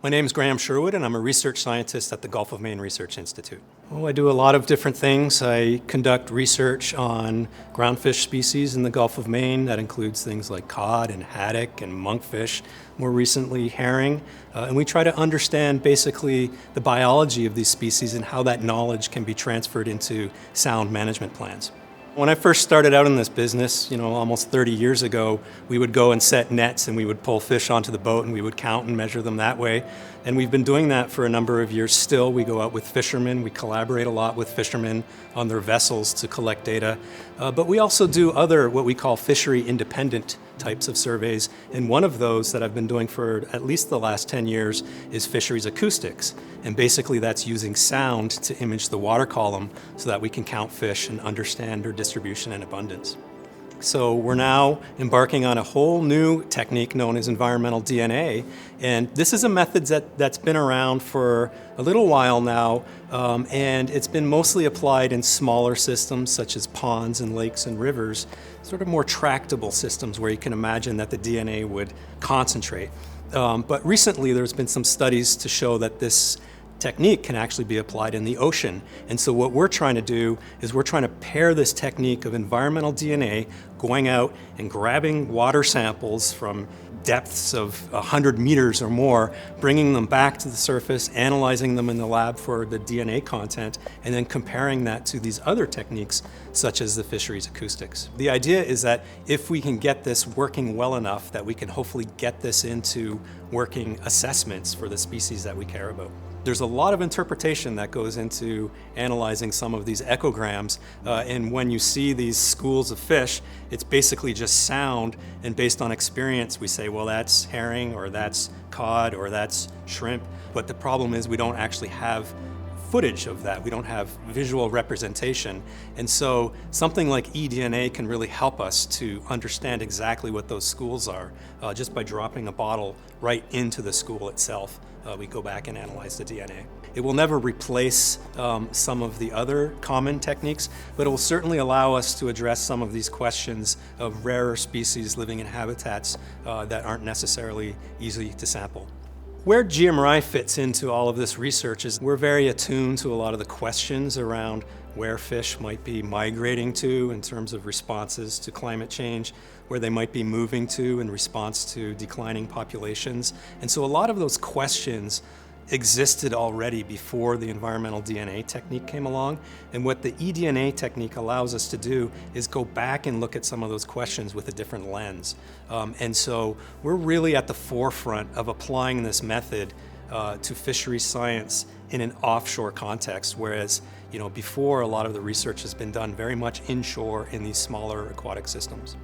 My name is Sherwood, and I'm a research scientist at the Gulf of Maine Research Institute. Well, I do a lot of different things. I conduct research on groundfish species in the Gulf of Maine. That includes things like cod and haddock and monkfish, more recently herring. And we try to understand basically the biology of these species and how that knowledge can be transferred into sound management plans. When I first started out in this business, almost 30 years ago, we would go and set nets and we would pull fish onto the boat and we would count and measure them that way. And we've been doing that for a number of years still. We go out with fishermen, we collaborate a lot with fishermen on their vessels to collect data. But we also do other, what we call fishery independent types of surveys. And one of those that I've been doing for at least the last 10 years is fisheries acoustics. And basically that's using sound to image the water column so that we can count fish and understand their distribution and abundance. So we're now embarking on a whole new technique known as environmental DNA. And this is a method that's been around for a little while now, and it's been mostly applied in smaller systems such as ponds and lakes and rivers, sort of more tractable systems where you can imagine that the DNA would concentrate. But recently there's been some studies to show that this technique can actually be applied in the ocean. And so what we're trying to do is we're trying to pair this technique of environmental DNA, going out and grabbing water samples from depths of 100 meters or more, bringing them back to the surface, analyzing them in the lab for the DNA content, and then comparing that to these other techniques such as the fisheries acoustics. The idea is that if we can get this working well enough that we can hopefully get this into working assessments for the species that we care about. There's a lot of interpretation that goes into analyzing some of these echograms, and when you see these schools of fish, it's basically just sound, and based on experience we say, well, that's herring, or that's cod, or that's shrimp. But the problem is we don't actually have footage of that. We don't have visual representation. And so something like eDNA can really help us to understand exactly what those schools are just by dropping a bottle right into the school itself. We go back and analyze the DNA. It will never replace some of the other common techniques, but it will certainly allow us to address some of these questions of rarer species living in habitats that aren't necessarily easy to sample. Where GMRI fits into all of this research is we're very attuned to a lot of the questions around where fish might be migrating to in terms of responses to climate change, where they might be moving to in response to declining populations. And so a lot of those questions existed already before the environmental DNA technique came along. And what the eDNA technique allows us to do is go back and look at some of those questions with a different lens. And so we're really at the forefront of applying this method to fisheries science in an offshore context, whereas before a lot of the research has been done very much inshore in these smaller aquatic systems.